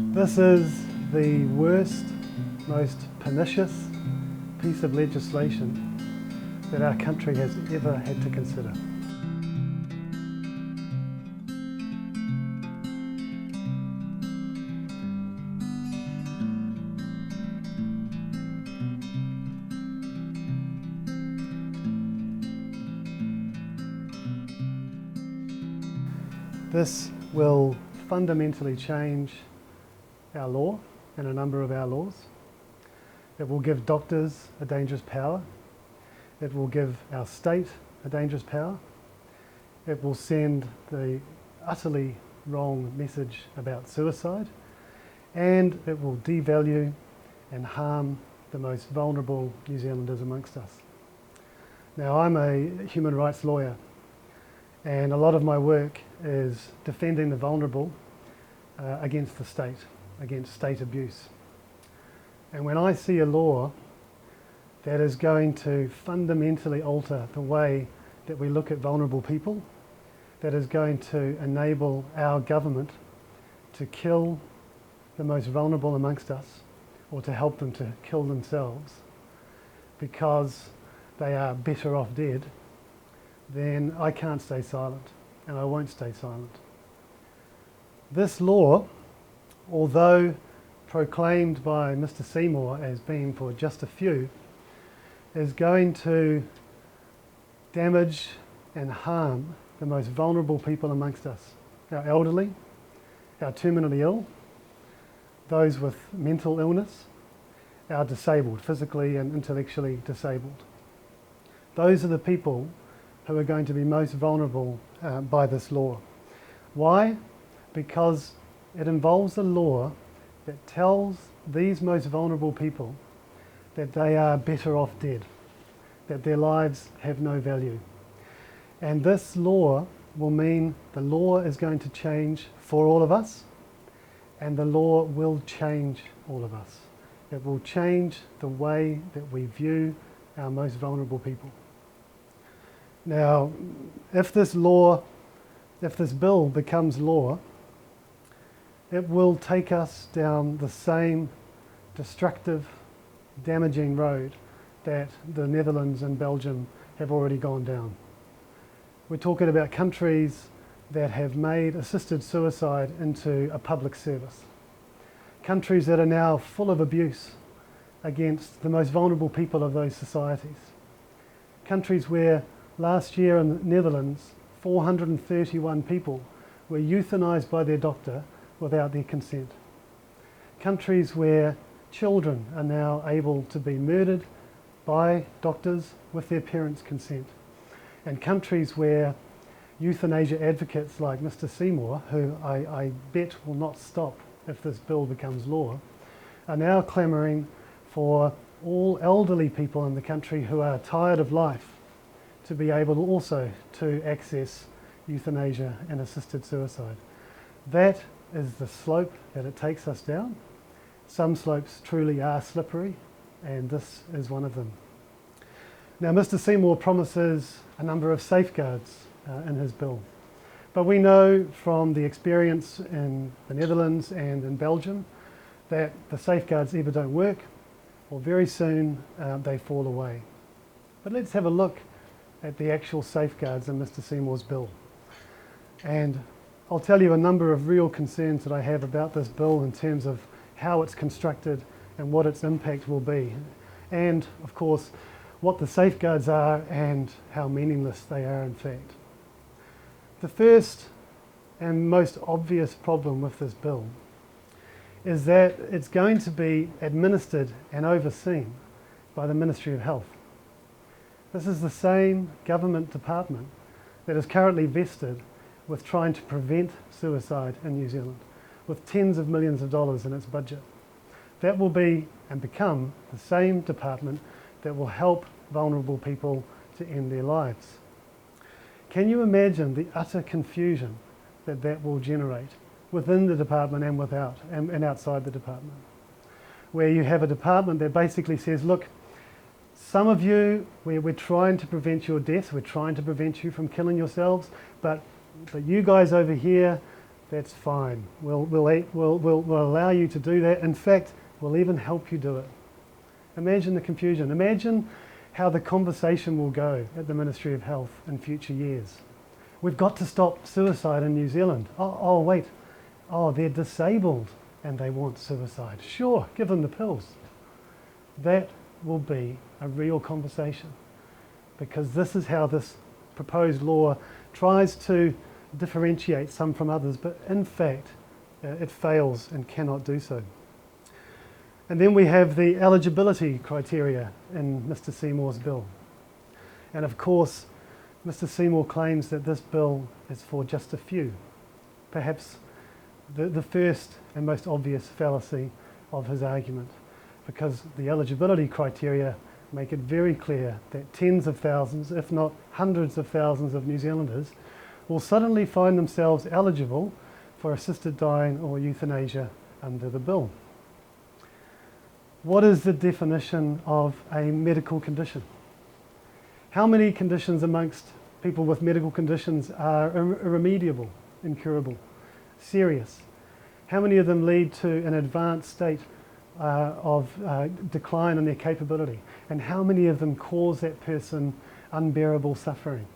This is the worst, most pernicious piece of legislation that our country has ever had to consider. This will fundamentally change our law and a number of our laws. It will give doctors a dangerous power. It will give our state a dangerous power. It will send the utterly wrong message about suicide, and it will devalue and harm the most vulnerable New Zealanders amongst us. Now, I'm a human rights lawyer, and a lot of my work is defending the vulnerable against the state, against state abuse. And when I see a law that is going to fundamentally alter the way that we look at vulnerable people, that is going to enable our government to kill the most vulnerable amongst us, or to help them to kill themselves because they are better off dead, then I can't stay silent, and I won't stay silent. This law, although proclaimed by Mr. Seymour as being for just a few, is going to damage and harm the most vulnerable people amongst us. Our elderly, our terminally ill, those with mental illness, our disabled, physically and intellectually disabled. Those are the people who are going to be most vulnerable by this law. Why? Because it involves a law that tells these most vulnerable people that they are better off dead, that their lives have no value. And this law will mean the law is going to change for all of us, and the law will change all of us. It will change the way that we view our most vulnerable people. Now, if this bill becomes law, it will take us down the same destructive, damaging road that the Netherlands and Belgium have already gone down. We're talking about countries that have made assisted suicide into a public service. Countries that are now full of abuse against the most vulnerable people of those societies. Countries where last year in the Netherlands, 431 people were euthanized by their doctor without their consent. Countries where children are now able to be murdered by doctors with their parents' consent. And countries where euthanasia advocates like Mr. Seymour, who I bet will not stop if this bill becomes law, are now clamouring for all elderly people in the country who are tired of life to be able also to access euthanasia and assisted suicide. That is the slope that it takes us down. Some slopes truly are slippery, and this is one of them. Now, Mr. Seymour promises a number of safeguards in his bill, but we know from the experience in the Netherlands and in Belgium that the safeguards either don't work or very soon they fall away. But let's have a look at the actual safeguards in Mr. Seymour's bill. And I'll tell you a number of real concerns that I have about this bill in terms of how it's constructed and what its impact will be. And, of course, what the safeguards are and how meaningless they are in fact. The first and most obvious problem with this bill is that it's going to be administered and overseen by the Ministry of Health. This is the same government department that is currently vested with trying to prevent suicide in New Zealand, with tens of millions of dollars in its budget. That will be and become the same department that will help vulnerable people to end their lives. Can you imagine the utter confusion that that will generate within the department and without and outside the department? Where you have a department that basically says, look, some of you, we're trying to prevent your death, we're trying to prevent you from killing yourselves, but you guys over here, that's fine. We'll allow you to do that. In fact, we'll even help you do it. Imagine the confusion. Imagine how the conversation will go at the Ministry of Health in future years. We've got to stop suicide in New Zealand. Oh, wait. Oh, they're disabled and they want suicide. Sure, give them the pills. That will be a real conversation, because this is how this proposed law tries to differentiate some from others, but in fact it fails and cannot do so. And then we have the eligibility criteria in Mr. Seymour's bill. And of course, Mr. Seymour claims that this bill is for just a few. Perhaps the first and most obvious fallacy of his argument, because the eligibility criteria make it very clear that tens of thousands, if not hundreds of thousands of New Zealanders will suddenly find themselves eligible for assisted dying or euthanasia under the bill. What is the definition of a medical condition? How many conditions amongst people with medical conditions are irremediable, incurable, serious? How many of them lead to an advanced state of decline in their capability? And how many of them cause that person unbearable suffering?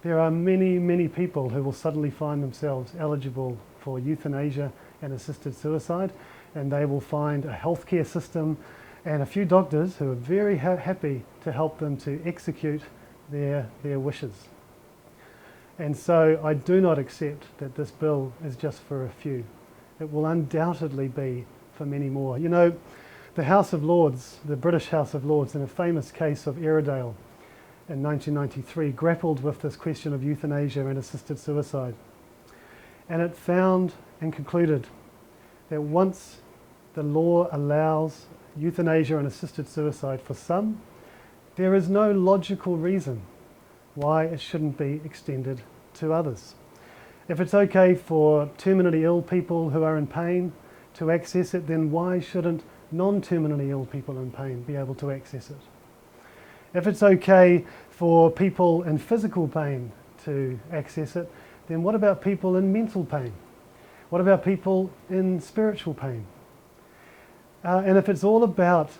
There are many, many people who will suddenly find themselves eligible for euthanasia and assisted suicide, and they will find a healthcare system and a few doctors who are very happy to help them to execute their wishes. And so I do not accept that this bill is just for a few. It will undoubtedly be for many more. You know, the House of Lords, the British House of Lords, in a famous case of Airedale in 1993, grappled with this question of euthanasia and assisted suicide. And it found and concluded that once the law allows euthanasia and assisted suicide for some, there is no logical reason why it shouldn't be extended to others. If it's okay for terminally ill people who are in pain to access it, then why shouldn't non-terminally ill people in pain be able to access it? If it's okay for people in physical pain to access it, then what about people in mental pain? What about people in spiritual pain? And if it's all about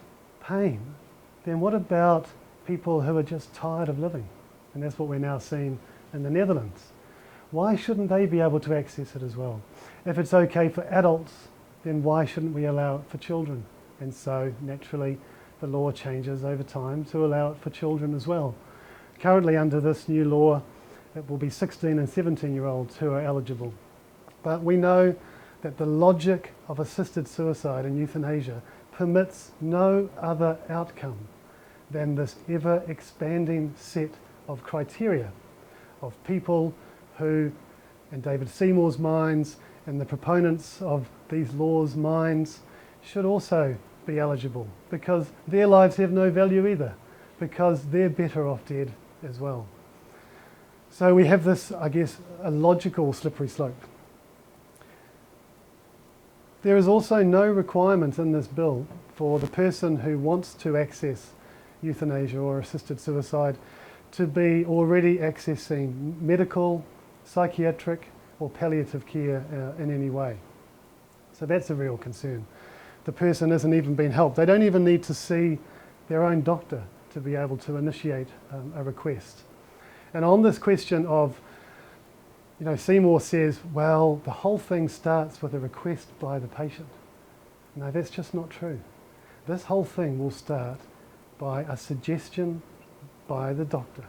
pain, then what about people who are just tired of living? And that's what we're now seeing in the Netherlands. Why shouldn't they be able to access it as well? If it's okay for adults, then why shouldn't we allow it for children? And so naturally the law changes over time to allow it for children as well. Currently under this new law, it will be 16 and 17-year-olds who are eligible. But we know that the logic of assisted suicide and euthanasia permits no other outcome than this ever-expanding set of criteria of people who, in David Seymour's minds and the proponents of these laws' minds, should also be eligible, because their lives have no value either, because they're better off dead as well. So we have this, I guess, a logical slippery slope. There is also no requirement in this bill for the person who wants to access euthanasia or assisted suicide to be already accessing medical, psychiatric or palliative care in any way. So that's a real concern. The person isn't even being helped. They don't even need to see their own doctor to be able to initiate a request. And on this question of, you know, Seymour says, well, the whole thing starts with a request by the patient. No, that's just not true. This whole thing will start by a suggestion by the doctor.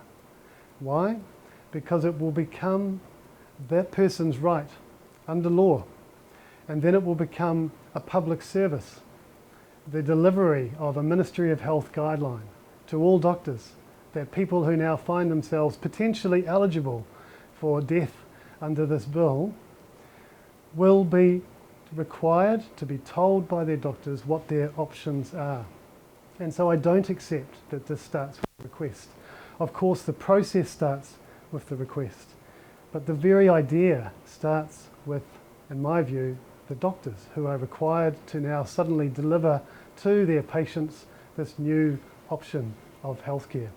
Why? Because it will become that person's right under law, and then it will become a public service, the delivery of a Ministry of Health guideline to all doctors, that people who now find themselves potentially eligible for death under this bill will be required to be told by their doctors what their options are. And so I don't accept that this starts with a request. Of course, the process starts with the request, but the very idea starts with, in my view, the doctors who are required to now suddenly deliver to their patients this new option of healthcare.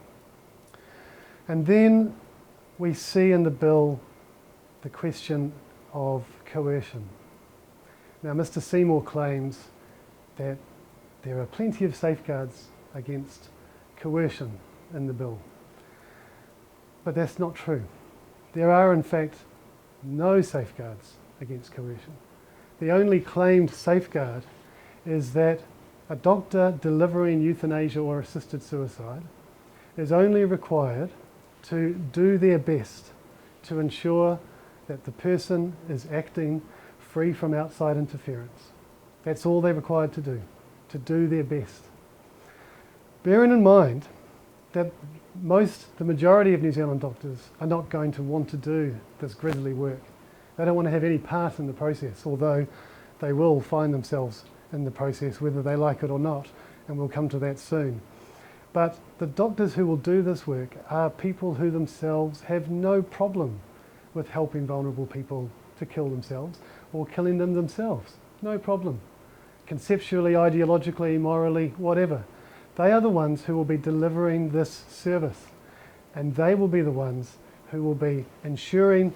And then we see in the bill the question of coercion. Now, Mr. Seymour claims that there are plenty of safeguards against coercion in the bill. But that's not true. There are, in fact, no safeguards against coercion. The only claimed safeguard is that a doctor delivering euthanasia or assisted suicide is only required to do their best to ensure that the person is acting free from outside interference. That's all they're required to do their best. Bearing in mind that the majority of New Zealand doctors are not going to want to do this grisly work. They don't want to have any part in the process, although they will find themselves in the process whether they like it or not, and we'll come to that soon. But the doctors who will do this work are people who themselves have no problem with helping vulnerable people to kill themselves or killing them themselves. No problem. Conceptually, ideologically, morally, whatever. They are the ones who will be delivering this service, and they will be the ones who will be ensuring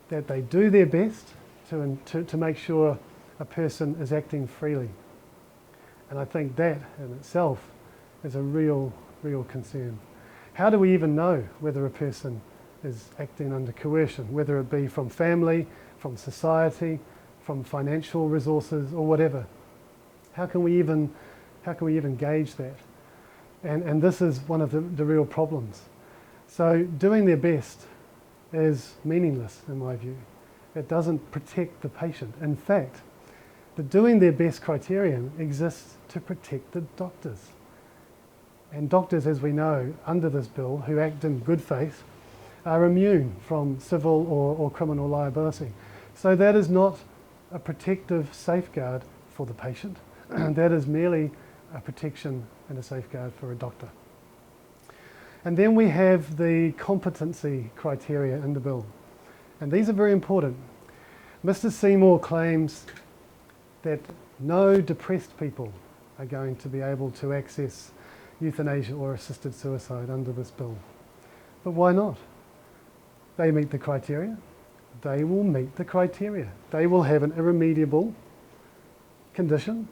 that they do their best to make sure a person is acting freely. And I think that in itself is a real concern. How do we even know whether a person is acting under coercion, whether it be from family, from society, from financial resources, or whatever? How can we even gauge that? And this is one of the real problems. So doing their best is meaningless in my view. It doesn't protect the patient. In fact, the doing their best criterion exists to protect the doctors. And doctors, as we know, under this bill, who act in good faith, are immune from civil or criminal liability. So that is not a protective safeguard for the patient. That is merely a protection and a safeguard for a doctor. And then we have the competency criteria in the bill. And these are very important. Mr. Seymour claims that no depressed people are going to be able to access euthanasia or assisted suicide under this bill. But why not? They meet the criteria. They will meet the criteria. They will have an irremediable condition.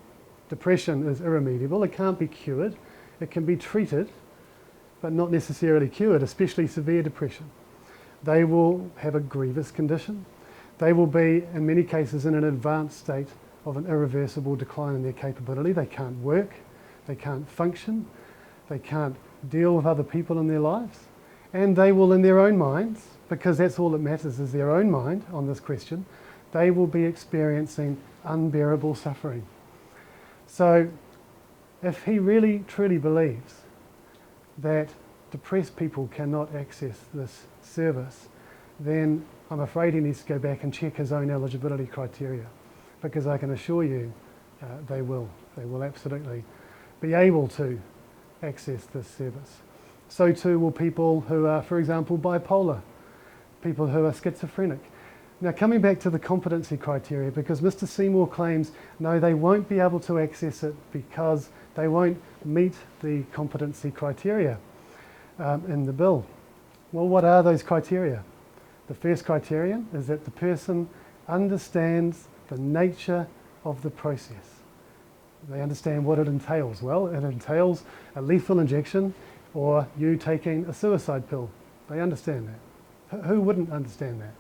Depression is irremediable. It can't be cured. It can be treated, but not necessarily cured, especially severe depression. They will have a grievous condition. They will be, in many cases, in an advanced state of an irreversible decline in their capability. They can't work. They can't function. They can't deal with other people in their lives. And they will, in their own minds, because that's all that matters is their own mind on this question, they will be experiencing unbearable suffering. So if he really truly believes that depressed people cannot access this service, then I'm afraid he needs to go back and check his own eligibility criteria, because I can assure you they will absolutely be able to access this service. So too will people who are, for example, bipolar, people who are schizophrenic. Now, coming back to the competency criteria, because Mr. Seymour claims, no, they won't be able to access it because they won't meet the competency criteria in the bill. Well, what are those criteria? The first criterion is that the person understands the nature of the process. They understand what it entails. Well, it entails a lethal injection or you taking a suicide pill. They understand that. Who wouldn't understand that?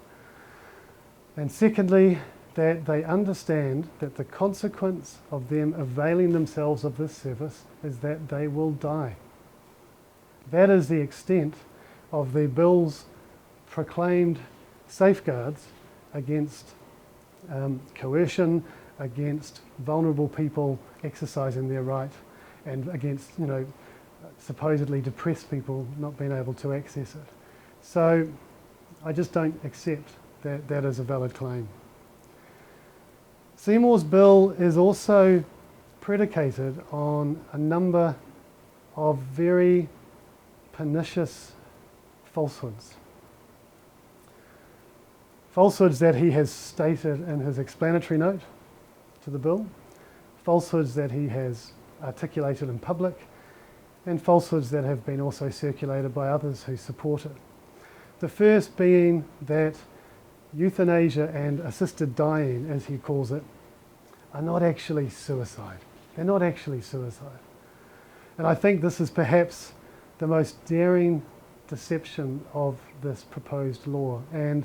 And secondly, that they understand that the consequence of them availing themselves of this service is that they will die. That is the extent of the bill's proclaimed safeguards against coercion, against vulnerable people exercising their right, and against, supposedly depressed people not being able to access it. So I just don't accept that that is a valid claim. Seymour's bill is also predicated on a number of very pernicious falsehoods. Falsehoods that he has stated in his explanatory note to the bill, falsehoods that he has articulated in public, and falsehoods that have been also circulated by others who support it. The first being that euthanasia and assisted dying, as he calls it, are not actually suicide. They're not actually suicide. And I think this is perhaps the most daring deception of this proposed law. And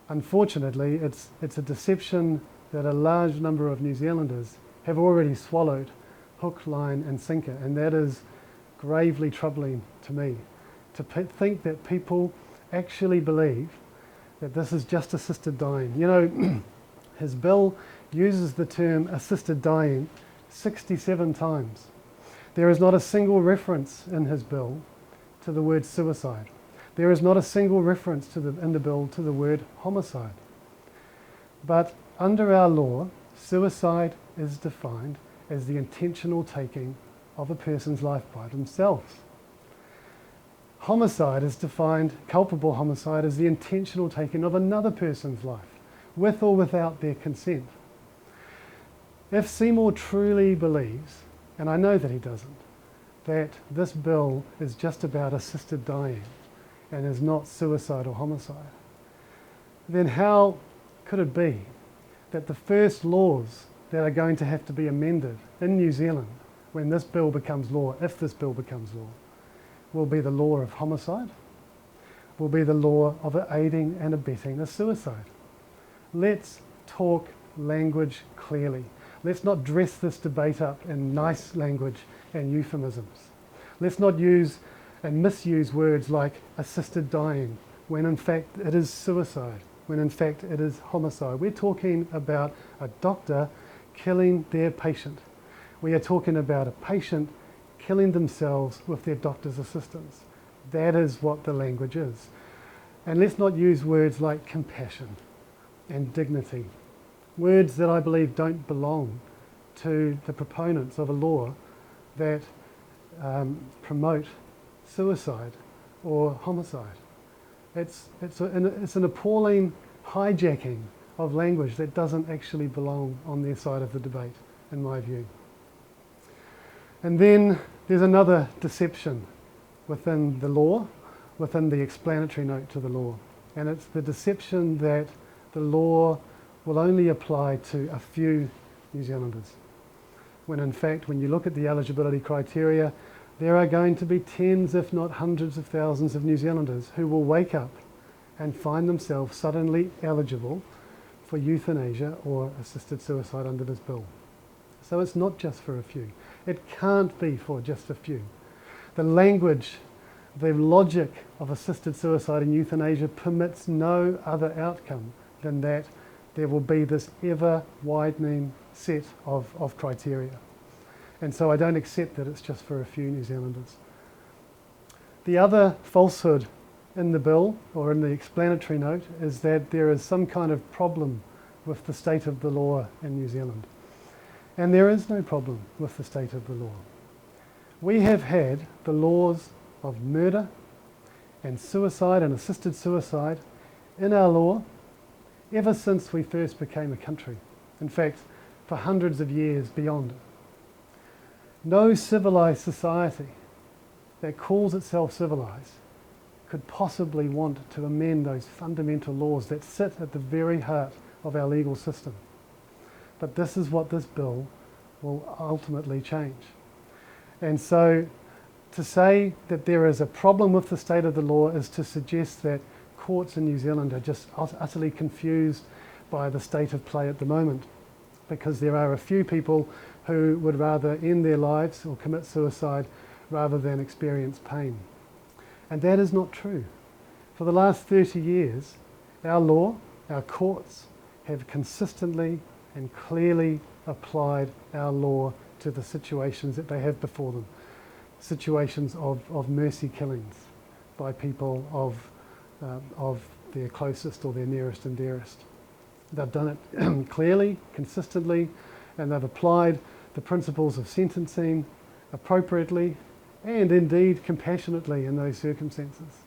unfortunately, it's a deception that a large number of New Zealanders have already swallowed hook, line and sinker. And that is gravely troubling to me, to think that people actually believe that this is just assisted dying. You know, his bill uses the term assisted dying 67 times. There is not a single reference in his bill to the word suicide. There is not a single reference in the bill to the word homicide. But under our law, suicide is defined as the intentional taking of a person's life by themselves. Homicide is defined, culpable homicide, as the intentional taking of another person's life, with or without their consent. If Seymour truly believes, and I know that he doesn't, that this bill is just about assisted dying and is not suicide or homicide, then how could it be that the first laws that are going to have to be amended in New Zealand when this bill becomes law, if this bill becomes law, will be the law of homicide, will be the law of aiding and abetting a suicide? Let's talk language clearly. Let's not dress this debate up in nice language and euphemisms. Let's not use and misuse words like assisted dying when in fact it is suicide, when in fact it is homicide. We're talking about a doctor killing their patient. We are talking about a patient killing themselves with their doctor's assistance. That is what the language is. And let's not use words like compassion and dignity, words that I believe don't belong to the proponents of a law that promote suicide or homicide. It's an appalling hijacking of language that doesn't actually belong on their side of the debate, in my view. And then there's another deception within the law, within the explanatory note to the law, and it's the deception that the law will only apply to a few New Zealanders, when in fact, when you look at the eligibility criteria, there are going to be tens, if not hundreds of thousands of New Zealanders who will wake up and find themselves suddenly eligible for euthanasia or assisted suicide under this bill. So it's not just for a few. It can't be for just a few. The language, the logic of assisted suicide and euthanasia permits no other outcome than that there will be this ever-widening set of criteria. And so I don't accept that it's just for a few New Zealanders. The other falsehood in the bill, or in the explanatory note, is that there is some kind of problem with the state of the law in New Zealand. And there is no problem with the state of the law. We have had the laws of murder and suicide and assisted suicide in our law ever since we first became a country. In fact, for hundreds of years beyond it. No civilized society that calls itself civilized could possibly want to amend those fundamental laws that sit at the very heart of our legal system. But this is what this bill will ultimately change. And so to say that there is a problem with the state of the law is to suggest that courts in New Zealand are just utterly confused by the state of play at the moment, because there are a few people who would rather end their lives or commit suicide rather than experience pain. And that is not true. For the last 30 years, our law, our courts, have consistently and clearly applied our law to the situations that they have before them. Situations of mercy killings by people of their closest or their nearest and dearest. They've done it clearly, consistently, and they've applied the principles of sentencing appropriately and indeed compassionately in those circumstances.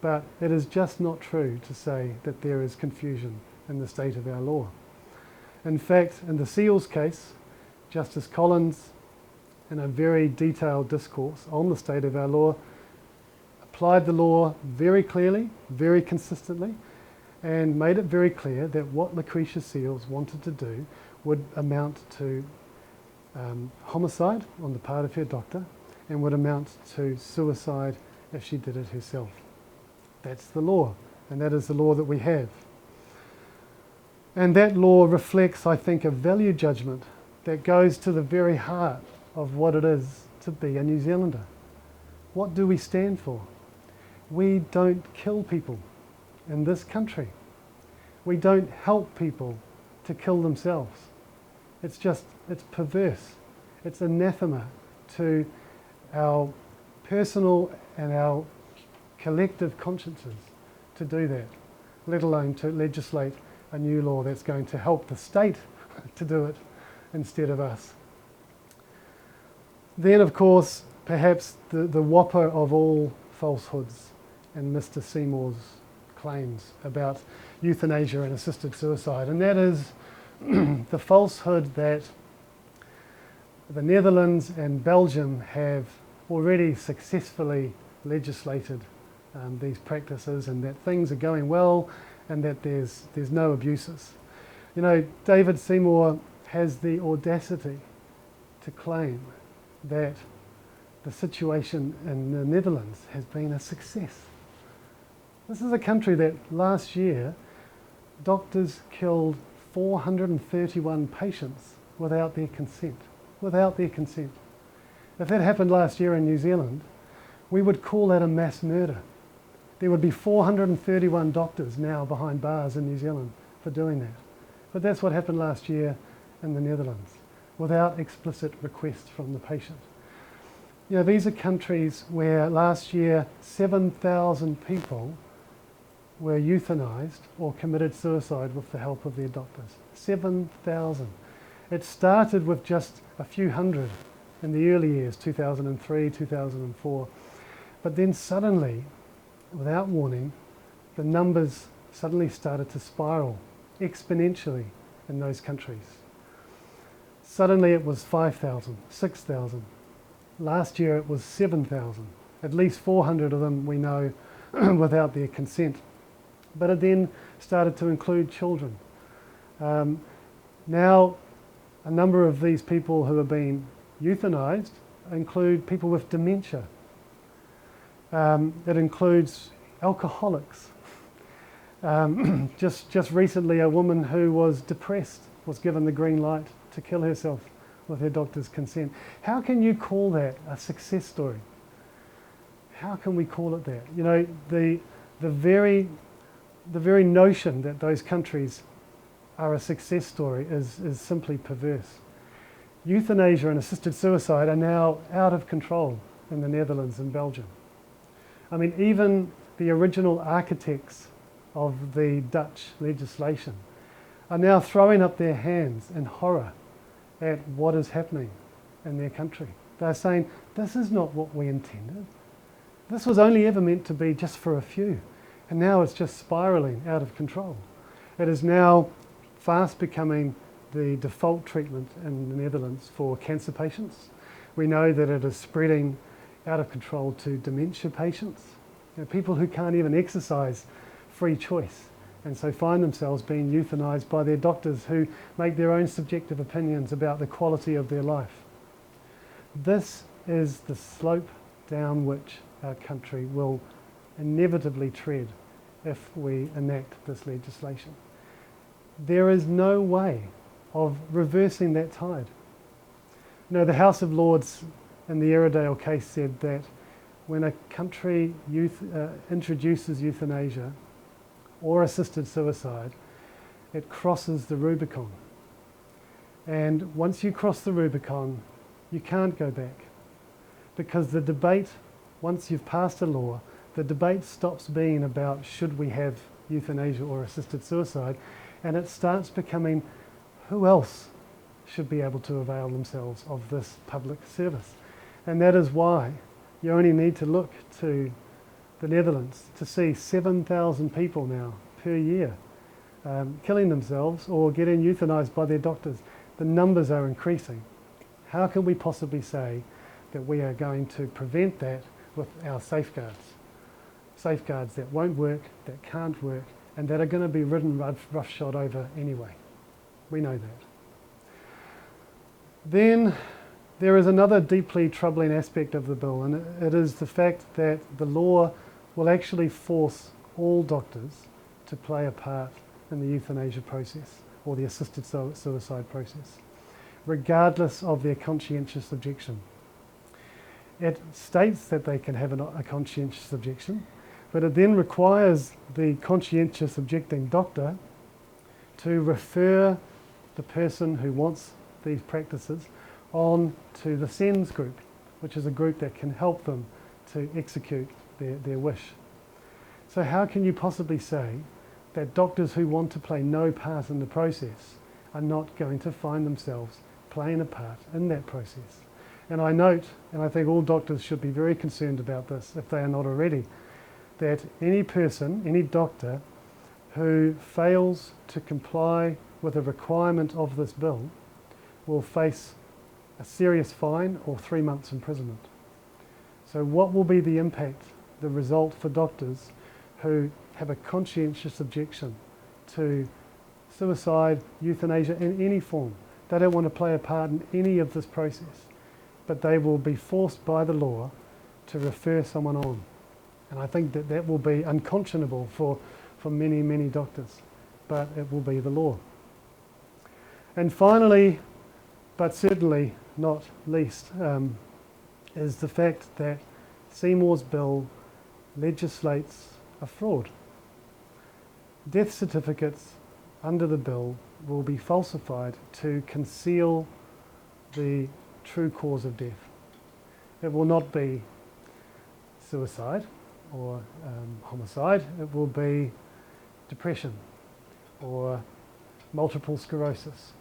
But it is just not true to say that there is confusion in the state of our law. In fact, in the Seals case, Justice Collins, in a very detailed discourse on the state of our law, applied the law very clearly, very consistently, and made it very clear that what Lucretia Seales wanted to do would amount to homicide on the part of her doctor and would amount to suicide if she did it herself. That's the law, and that is the law that we have. And that law reflects, I think, a value judgment that goes to the very heart of what it is to be a New Zealander. What do we stand for? We don't kill people in this country. We don't help people to kill themselves. It's perverse. It's anathema to our personal and our collective consciences to do that, let alone to legislate a new law that's going to help the state to do it instead of us. Then, of course, perhaps the whopper of all falsehoods in Mr. Seymour's claims about euthanasia and assisted suicide, and that is the falsehood that the Netherlands and Belgium have already successfully legislated these practices, and that things are going well and that there's no abuses. You know, David Seymour has the audacity to claim that the situation in the Netherlands has been a success. This is a country that last year doctors killed 431 patients without their consent. Without their consent. If that happened last year in New Zealand, we would call that a mass murder. There would be 431 doctors now behind bars in New Zealand for doing that. But that's what happened last year in the Netherlands, without explicit request from the patient. You know, these are countries where last year 7,000 people were euthanized or committed suicide with the help of their doctors. 7,000. It started with just a few hundred in the early years, 2003, 2004. But then suddenly, without warning, the numbers suddenly started to spiral exponentially in those countries. Suddenly it was 5,000, 6,000. Last year it was 7,000. At least 400 of them we know without their consent. But it then started to include children. Now a number of these people who are being euthanized include people with dementia. It includes alcoholics. Just recently, a woman who was depressed was given the green light to kill herself with her doctor's consent. How can you call that a success story? How can we call it that? You know, the very notion that those countries are a success story is simply perverse. Euthanasia and assisted suicide are now out of control in the Netherlands and Belgium. I mean, even the original architects of the Dutch legislation are now throwing up their hands in horror at what is happening in their country. They're saying, this is not what we intended. This was only ever meant to be just for a few, and now it's just spiraling out of control. It is now fast becoming the default treatment in the Netherlands for cancer patients. We know that it is spreading out of control to dementia patients, you know, people who can't even exercise free choice and so find themselves being euthanized by their doctors who make their own subjective opinions about the quality of their life. This is the slope down which our country will inevitably tread if we enact this legislation. There is no way of reversing that tide. You know, the House of Lords in the Airedale case said that when a country introduces euthanasia or assisted suicide, it crosses the Rubicon. And once you cross the Rubicon, you can't go back. Because the debate, once you've passed a law, the debate stops being about should we have euthanasia or assisted suicide, and it starts becoming who else should be able to avail themselves of this public service. And that is why you only need to look to the Netherlands to see 7,000 people now per year killing themselves or getting euthanized by their doctors. The numbers are increasing. How can we possibly say that we are going to prevent that with our safeguards? Safeguards that won't work, that can't work, and that are going to be ridden roughshod over anyway. We know that. Then there is another deeply troubling aspect of the bill, and it is the fact that the law will actually force all doctors to play a part in the euthanasia process or the assisted suicide process, regardless of their conscientious objection. It states that they can have a conscientious objection, but it then requires the conscientious objecting doctor to refer the person who wants these practices on to the SENS group, which is a group that can help them to execute their wish. So how can you possibly say that doctors who want to play no part in the process are not going to find themselves playing a part in that process? And I note, and I think all doctors should be very concerned about this if they are not already, that any person, any doctor who fails to comply with a requirement of this bill will face a serious fine or 3 months imprisonment. So what will be the impact, the result for doctors who have a conscientious objection to suicide, euthanasia in any form? They don't want to play a part in any of this process, but they will be forced by the law to refer someone on. And I think that that will be unconscionable for many, many doctors, but it will be the law. And finally, but certainly not least, is the fact that Seymour's bill legislates a fraud. Death certificates under the bill will be falsified to conceal the true cause of death. It will not be suicide or homicide, it will be depression or multiple sclerosis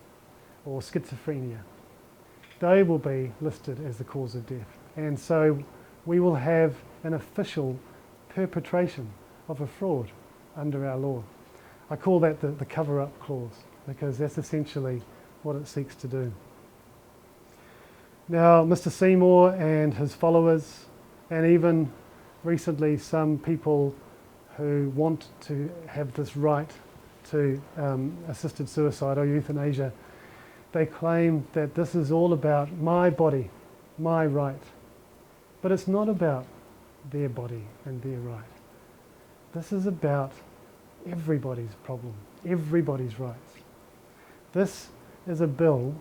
or schizophrenia. They will be listed as the cause of death. And so we will have an official perpetration of a fraud under our law. I call that the cover-up clause, because that's essentially what it seeks to do. Now, Mr. Seymour and his followers, and even recently some people who want to have this right to assisted suicide or euthanasia, they claim that this is all about my body, my right. But it's not about their body and their right. This is about everybody's problem, everybody's rights. This is a bill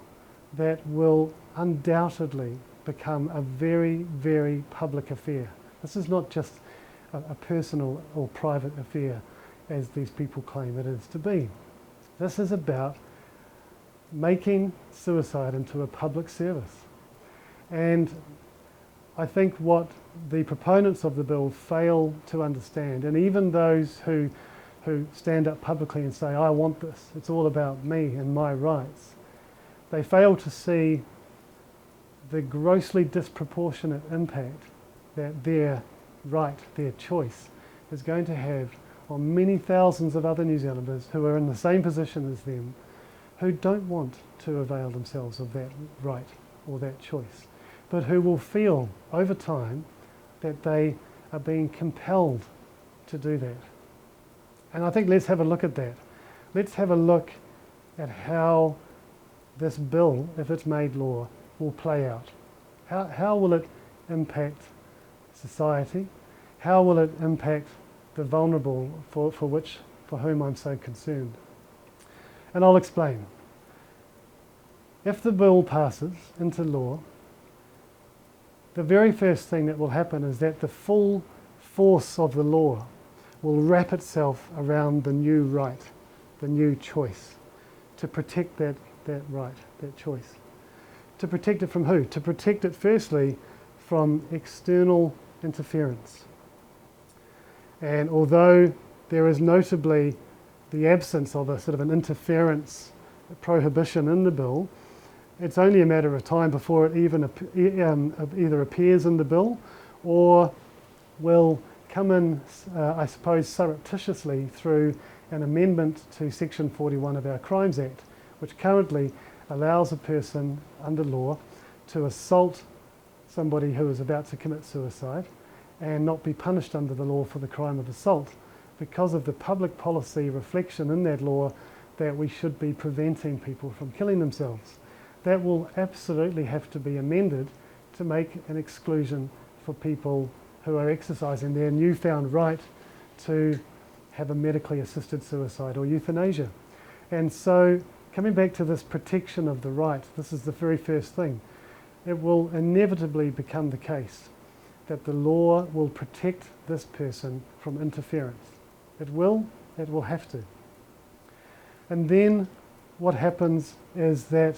that will undoubtedly become a very, very public affair. This is not just a personal or private affair as these people claim it is to be. This is about making suicide into a public service. And I think what the proponents of the bill fail to understand, and even those who stand up publicly and say, I want this, it's all about me and my rights, they fail to see the grossly disproportionate impact that their right, their choice, is going to have on many thousands of other New Zealanders who are in the same position as them, who don't want to avail themselves of that right or that choice, but who will feel over time that they are being compelled to do that. And I think let's have a look at that. Let's have a look at how this bill, if it's made law, will play out. How will it impact society? How will it impact the vulnerable for whom I'm so concerned? And I'll explain. If the bill passes into law, the very first thing that will happen is that the full force of the law will wrap itself around the new right, the new choice, to protect that right, that choice. To protect it from who? To protect it firstly from external interference. And although there is notably the absence of a sort of an interference prohibition in the bill, it's only a matter of time before it even either appears in the bill or will come in, I suppose, surreptitiously through an amendment to Section 41 of our Crimes Act, which currently allows a person under law to assault somebody who is about to commit suicide and not be punished under the law for the crime of assault, because of the public policy reflection in that law that we should be preventing people from killing themselves. That will absolutely have to be amended to make an exclusion for people who are exercising their newfound right to have a medically assisted suicide or euthanasia. And so, coming back to this protection of the right, this is the very first thing. It will inevitably become the case that the law will protect this person from interference. It will have to. And then what happens is that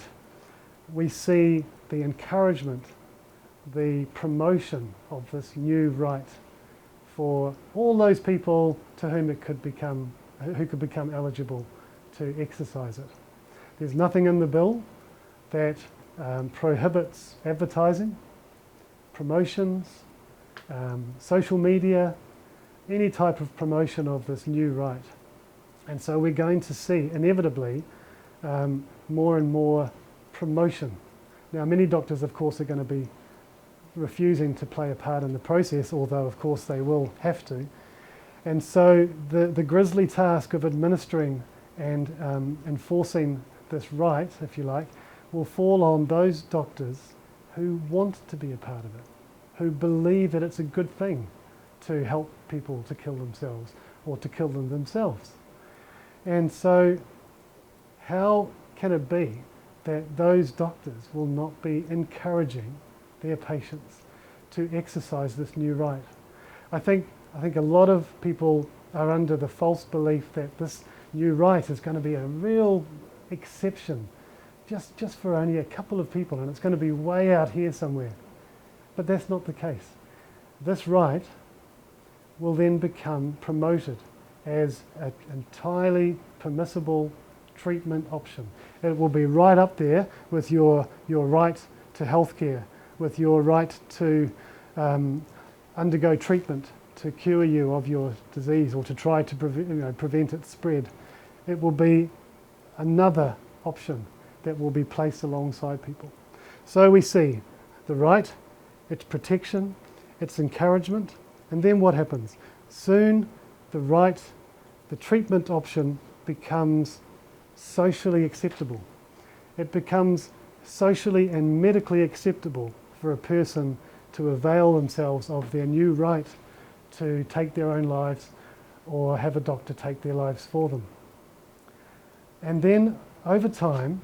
we see the encouragement, the promotion of this new right for all those people to whom who could become eligible to exercise it. There's nothing in the bill that prohibits advertising, promotions, social media, any type of promotion of this new right. And so we're going to see, inevitably, more and more promotion. Now, many doctors, of course, are going to be refusing to play a part in the process, although, of course, they will have to. And so the grisly task of administering and enforcing this right, if you like, will fall on those doctors who want to be a part of it, who believe that it's a good thing to help people to kill themselves or to kill them themselves. And so how can it be that those doctors will not be encouraging their patients to exercise this new right? I think a lot of people are under the false belief that this new right is going to be a real exception just for only a couple of people, and it's going to be way out here somewhere. But that's not the case. This right will then become promoted as an entirely permissible treatment option. It will be right up there with your right to healthcare, with your right to undergo treatment to cure you of your disease or to try to prevent its spread. It will be another option that will be placed alongside people. So we see the right, its protection, its encouragement, and then what happens? Soon the right, the treatment option becomes socially acceptable. It becomes socially and medically acceptable for a person to avail themselves of their new right to take their own lives or have a doctor take their lives for them. And then over time,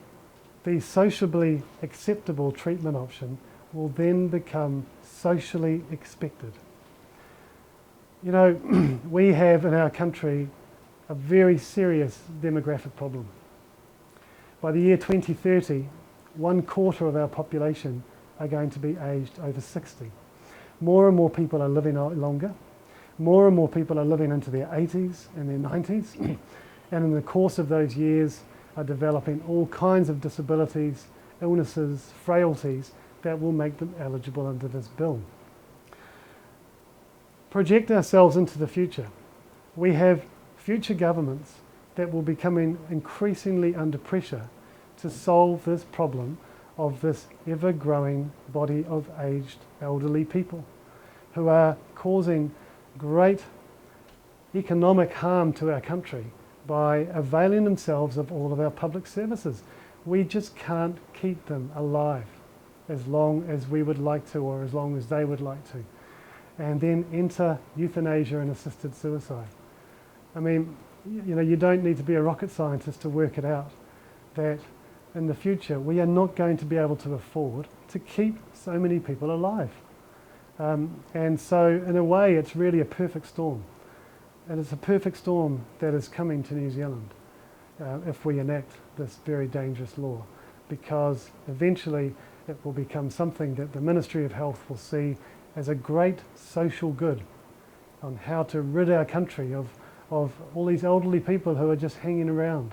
the socially acceptable treatment option will then become socially expected. You know, we have in our country a very serious demographic problem. By the year 2030, 1/4 of our population are going to be aged over 60. More and more people are living longer. More and more people are living into their 80s and their 90s. And in the course of those years are developing all kinds of disabilities, illnesses, frailties that will make them eligible under this bill. Project ourselves into the future. We have future governments that will be coming increasingly under pressure to solve this problem of this ever-growing body of aged elderly people who are causing great economic harm to our country by availing themselves of all of our public services. We just can't keep them alive as long as we would like to or as long as they would like to. And then enter euthanasia and assisted suicide. I mean, you know, you don't need to be a rocket scientist to work it out that in the future we are not going to be able to afford to keep so many people alive. And so in a way it's really a perfect storm. And it's a perfect storm that is coming to New Zealand if we enact this very dangerous law, because eventually it will become something that the Ministry of Health will see as a great social good on how to rid our country of all these elderly people who are just hanging around,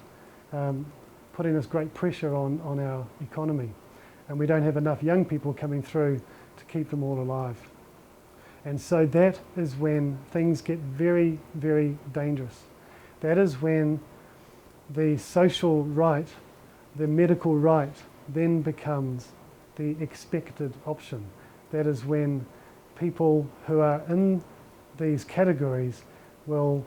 putting this great pressure on our economy. And we don't have enough young people coming through to keep them all alive. And so that is when things get very, very dangerous. That is when the social right, the medical right, then becomes the expected option. That is when people who are in these categories will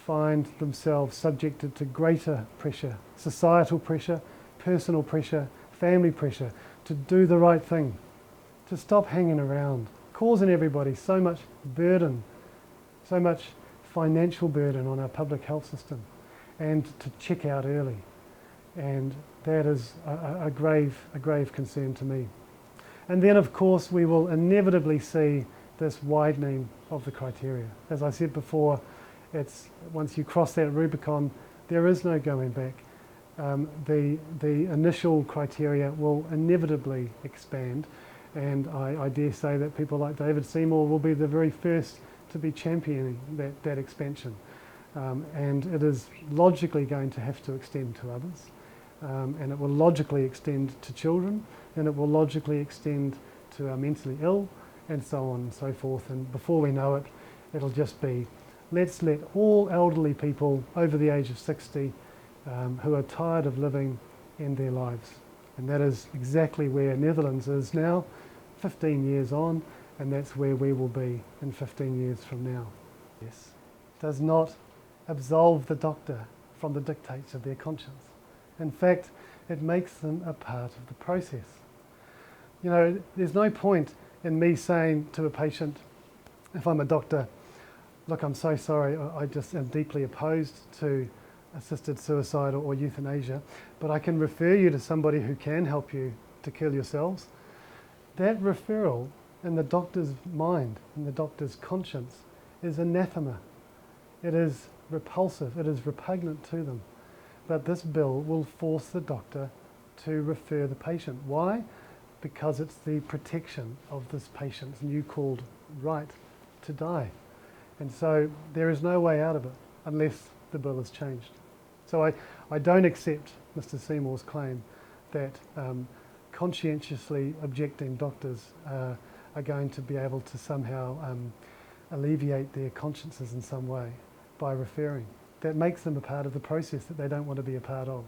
find themselves subjected to greater pressure, societal pressure, personal pressure, family pressure, to do the right thing, to stop hanging around, causing everybody so much burden, so much financial burden on our public health system, and to check out early. And that is a grave concern to me. And then of course we will inevitably see this widening of the criteria. As I said before, it's once you cross that Rubicon, there is no going back. The initial criteria will inevitably expand, and I dare say that people like David Seymour will be the very first to be championing that expansion. And it is logically going to have to extend to others, and it will logically extend to children, and it will logically extend to our mentally ill, and so on and so forth. And before we know it, it'll just be, let's let all elderly people over the age of 60 who are tired of living end their lives. And that is exactly where Netherlands is now, 15 years on, and that's where we will be in 15 years from now. Yes. Does not absolve the doctor from the dictates of their conscience. In fact, it makes them a part of the process. You know, there's no point in me saying to a patient, if I'm a doctor, look, I'm so sorry, I just am deeply opposed to assisted suicide or euthanasia, but I can refer you to somebody who can help you to kill yourselves. That referral in the doctor's mind, in the doctor's conscience, is anathema. It is repulsive, it is repugnant to them. But this bill will force the doctor to refer the patient. Why? Because it's the protection of this patient's new called right to die. And so there is no way out of it unless the bill is changed. So I don't accept Mr. Seymour's claim that conscientiously objecting doctors are going to be able to somehow alleviate their consciences in some way by referring. That makes them a part of the process that they don't want to be a part of.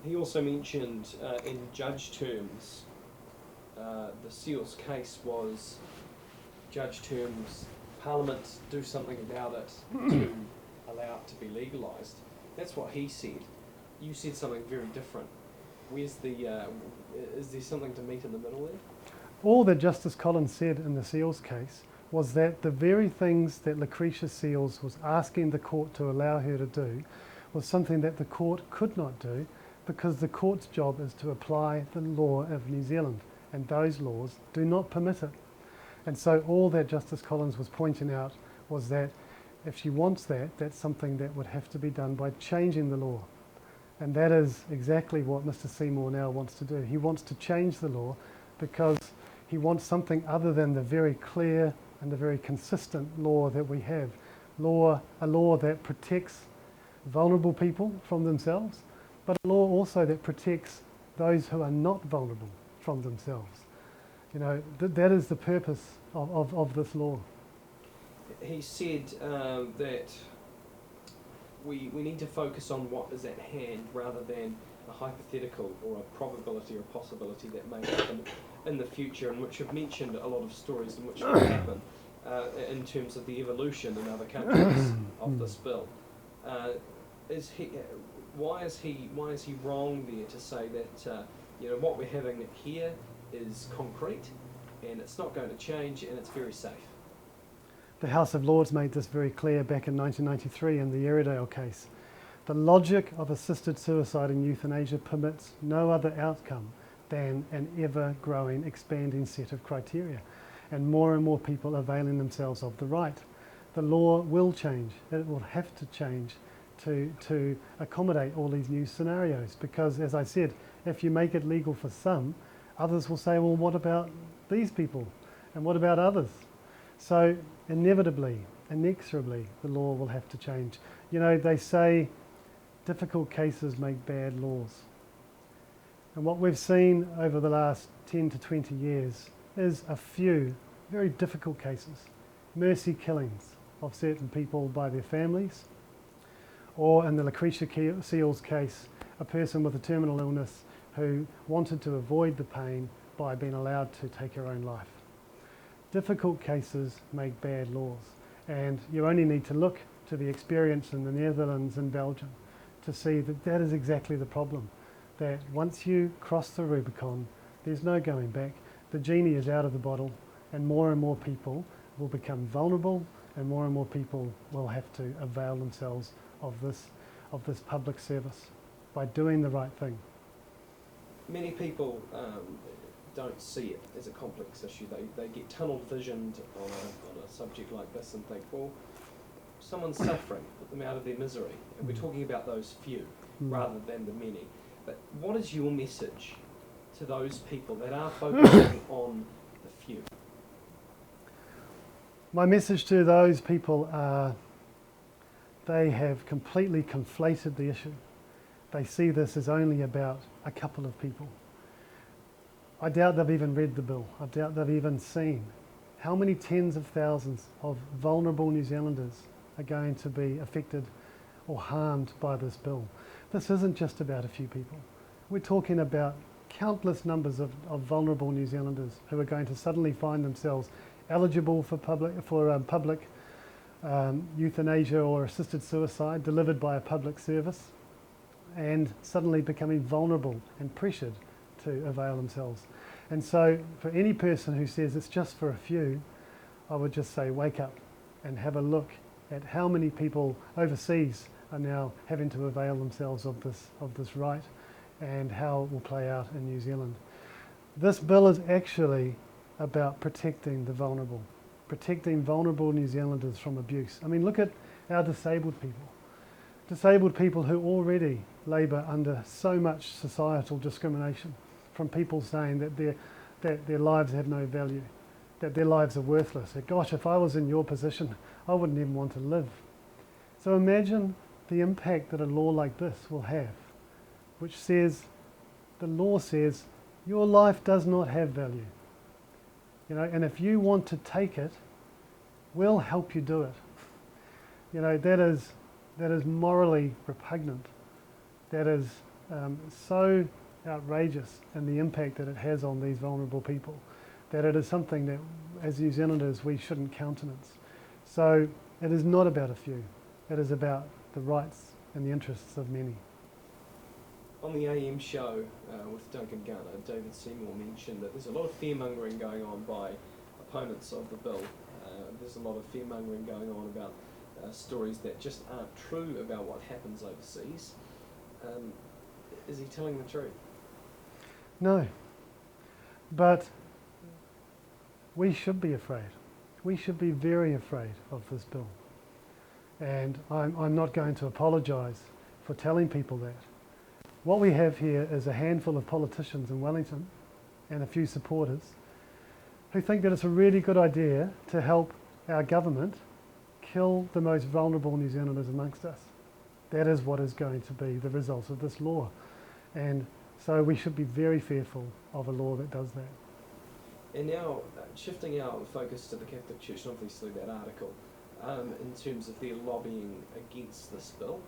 He also mentioned in judge terms, the Seals case was judge terms, Parliament do something about it to allow it to be legalised. That's what he said. You said something very different. Where's the, is there something to meet in the middle there? All that Justice Collins said in the Seals case was that the very things that Lucretia Seals was asking the court to allow her to do was something that the court could not do, because the court's job is to apply the law of New Zealand, and those laws do not permit it. And so all that Justice Collins was pointing out was that if she wants that, that's something that would have to be done by changing the law. And that is exactly what Mr. Seymour now wants to do. He wants to change the law because he wants something other than the very clear and the very consistent law that we have. A law that protects vulnerable people from themselves, but a law also that protects those who are not vulnerable from themselves. You know, that is the purpose of this law. He said that we need to focus on what is at hand rather than a hypothetical or a probability or possibility that may happen in the future, and which have mentioned a lot of stories in which will happen in terms of the evolution in other countries of this bill. Why is he wrong there to say that you know, what we're having here is concrete and it's not going to change and it's very safe? The House of Lords made this very clear back in 1993 in the Airedale case. The logic of assisted suicide and euthanasia permits no other outcome than an ever-growing, expanding set of criteria, and more people availing themselves of the right. The law will change. It will have to change to accommodate all these new scenarios, because, as I said, if you make it legal for some, others will say, well, what about these people? And what about others? So inevitably, inexorably, the law will have to change. You know, they say difficult cases make bad laws. And what we've seen over the last 10 to 20 years is a few very difficult cases, mercy killings of certain people by their families, or in the Lucretia Seals case, a person with a terminal illness who wanted to avoid the pain by being allowed to take her own life. Difficult cases make bad laws, and you only need to look to the experience in the Netherlands and Belgium to see that that is exactly the problem. That once you cross the Rubicon, there's no going back. The genie is out of the bottle, and more people will become vulnerable, and more people will have to avail themselves of this public service by doing the right thing. Many people don't see it as a complex issue. They get tunnel visioned on a subject like this and think, well, someone's suffering, put them out of their misery. And we're talking about those few rather than the many. But what is your message to those people that are focusing on the few? My message to those people are they have completely conflated the issue. They see this as only about a couple of people. I doubt they've even read the bill. I doubt they've even seen how many tens of thousands of vulnerable New Zealanders are going to be affected or harmed by this bill. This isn't just about a few people. We're talking about countless numbers of vulnerable New Zealanders who are going to suddenly find themselves eligible for public euthanasia or assisted suicide delivered by a public service, and suddenly becoming vulnerable and pressured to avail themselves. And so for any person who says it's just for a few, I would just say wake up and have a look at how many people overseas are now having to avail themselves of this right, and how it will play out in New Zealand. This bill is actually about protecting the vulnerable, protecting vulnerable New Zealanders from abuse. I mean, look at our disabled people who already labour under so much societal discrimination, from people saying that their lives have no value, that their lives are worthless. That, gosh, if I was in your position, I wouldn't even want to live. So imagine the impact that a law like this will have, which says, the law says, your life does not have value. You know, and if you want to take it, we'll help you do it. You know, that is morally repugnant. That is so outrageous in the impact that it has on these vulnerable people, that it is something that, as New Zealanders, we shouldn't countenance. So it is not about a few. It is about the rights and the interests of many. On the AM show with Duncan Gunner, David Seymour mentioned that there's a lot of fear-mongering going on by opponents of the bill. There's a lot of fear-mongering going on about stories that just aren't true about what happens overseas. Is he telling the truth? No. But we should be afraid. We should be very afraid of this bill. And I'm not going to apologise for telling people that. What we have here is a handful of politicians in Wellington and a few supporters who think that it's a really good idea to help our government kill the most vulnerable New Zealanders amongst us. That is what is going to be the result of this law. And so we should be very fearful of a law that does that. And now, shifting our focus to the Catholic Church, and obviously that article, in terms of their lobbying against this bill,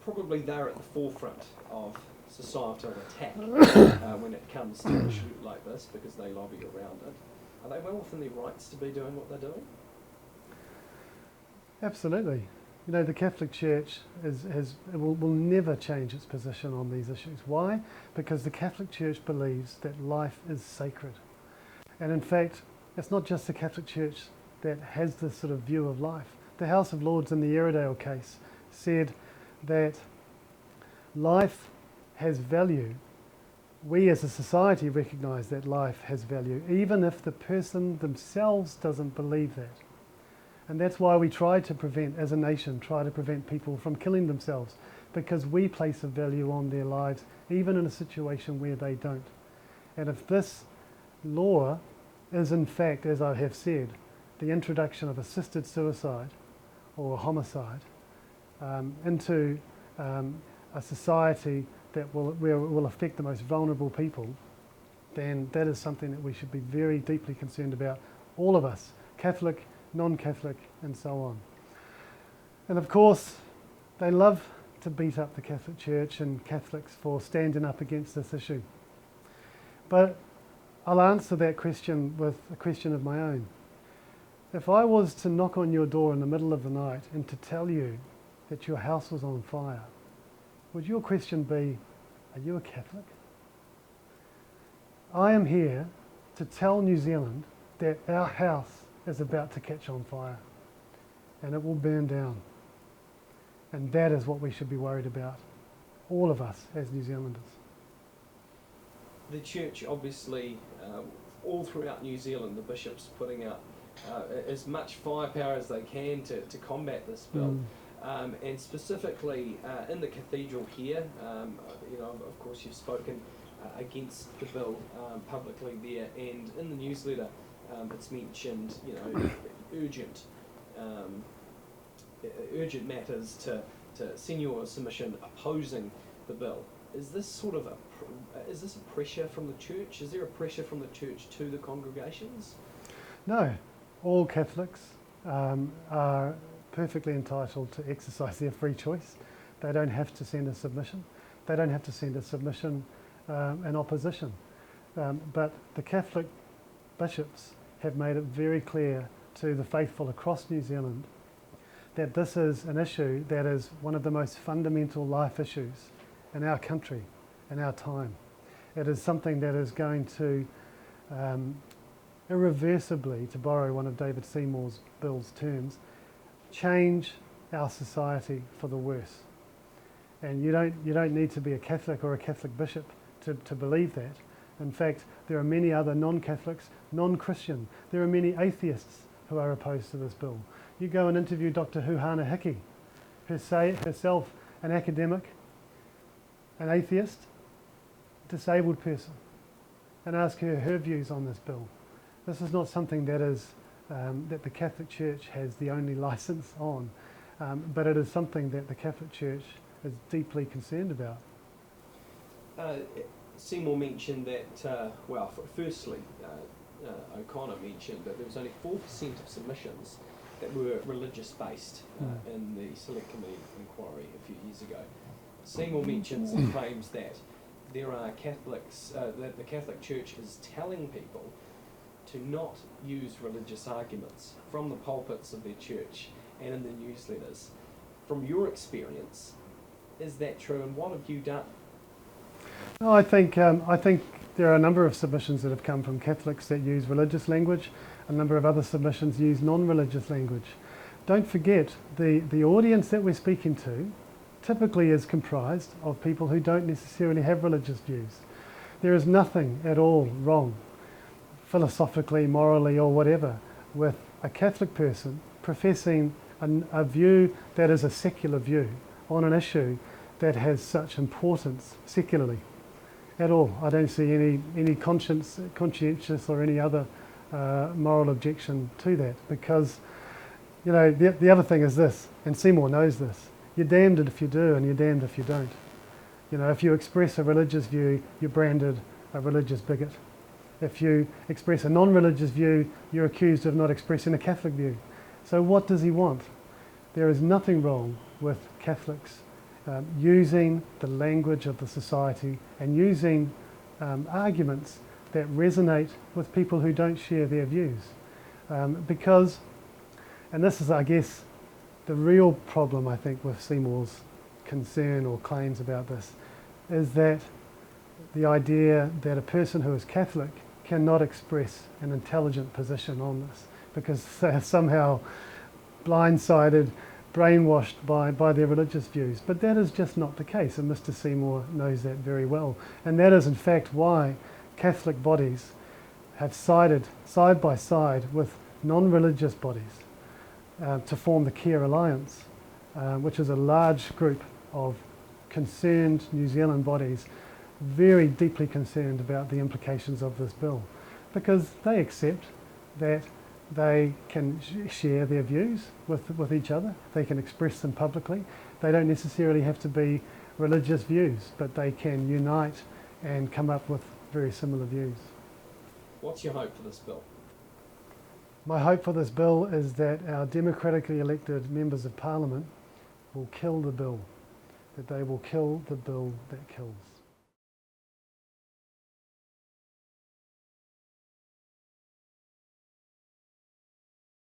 probably they're at the forefront of societal attack when it comes to an issue like this, because they lobby around it. Are they well within their rights to be doing what they're doing? Absolutely. You know, the Catholic Church will never change its position on these issues. Why? Because the Catholic Church believes that life is sacred. And in fact, it's not just the Catholic Church that has this sort of view of life. The House of Lords in the Airedale case said that life has value. We as a society recognise that life has value, even if the person themselves doesn't believe that. And that's why we try to prevent, as a nation, people from killing themselves, because we place a value on their lives, even in a situation where they don't. And if this law is in fact, as I have said, the introduction of assisted suicide or homicide into a society that will affect the most vulnerable people, then that is something that we should be very deeply concerned about, all of us, Catholic, non-Catholic, and so on. And of course, they love to beat up the Catholic Church and Catholics for standing up against this issue. But I'll answer that question with a question of my own. If I was to knock on your door in the middle of the night and to tell you that your house was on fire, would your question be, are you a Catholic? I am here to tell New Zealand that our house is about to catch on fire and it will burn down. And that is what we should be worried about, all of us as New Zealanders. The church, obviously, all throughout New Zealand, the bishops putting out as much firepower as they can to combat this bill. And specifically in the cathedral here, of course you've spoken against the bill publicly there, and in the newsletter it's mentioned, urgent matters to senior submission opposing the bill. Is this sort of is this a pressure from the church? Is there a pressure from the church to the congregations? No, all Catholics are perfectly entitled to exercise their free choice. They don't have to send a submission. They don't have to send a submission in opposition. But the Catholic bishops have made it very clear to the faithful across New Zealand that this is an issue that is one of the most fundamental life issues in our country, in our time. It is something that is going to irreversibly, to borrow one of David Seymour's Bill's terms, change our society for the worse. And you don't need to be a Catholic or a Catholic bishop to believe that. In fact, there are many other non-Catholics, non-Christian. There are many atheists who are opposed to this bill. You go and interview Dr. Huhana Hiki, herself an academic, an atheist, disabled person, and ask her views on this bill. This is not something that is that the Catholic Church has the only license on, but it is something that the Catholic Church is deeply concerned about. Seymour mentioned that, firstly, O'Connor mentioned that there was only 4% of submissions that were religious-based in the Select Committee inquiry a few years ago. Seymour mentions and claims that there are Catholics, that the Catholic Church is telling people to not use religious arguments from the pulpits of their church and in the newsletters. From your experience, is that true, and what have you done? No, I think there are a number of submissions that have come from Catholics that use religious language. A number of other submissions use non-religious language. Don't forget, the audience that we're speaking to typically is comprised of people who don't necessarily have religious views. There is nothing at all wrong, philosophically, morally, or whatever, with a Catholic person professing a view that is a secular view on an issue that has such importance secularly at all. I don't see any conscientious or any other moral objection to that, because the other thing is this, and Seymour knows this: you're damned if you do and you're damned if you don't. If you express a religious view, you're branded a religious bigot. If you express a non-religious view, you're accused of not expressing a Catholic view. So what does he want? There is nothing wrong with Catholics using the language of the society and using arguments that resonate with people who don't share their views. Because, and this is, I guess, the real problem, I think, with Seymour's concern or claims about this, is that the idea that a person who is Catholic cannot express an intelligent position on this because they're somehow blindsided, brainwashed by their religious views. But that is just not the case, and Mr. Seymour knows that very well. And that is in fact why Catholic bodies have sided side by side with non-religious bodies to form the Care Alliance, which is a large group of concerned New Zealand bodies very deeply concerned about the implications of this bill, because they accept that they can share their views with each other, they can express them publicly. They don't necessarily have to be religious views, but they can unite and come up with very similar views. What's your hope for this bill? My hope for this bill is that our democratically elected members of Parliament will kill the bill, that they will kill the bill that kills.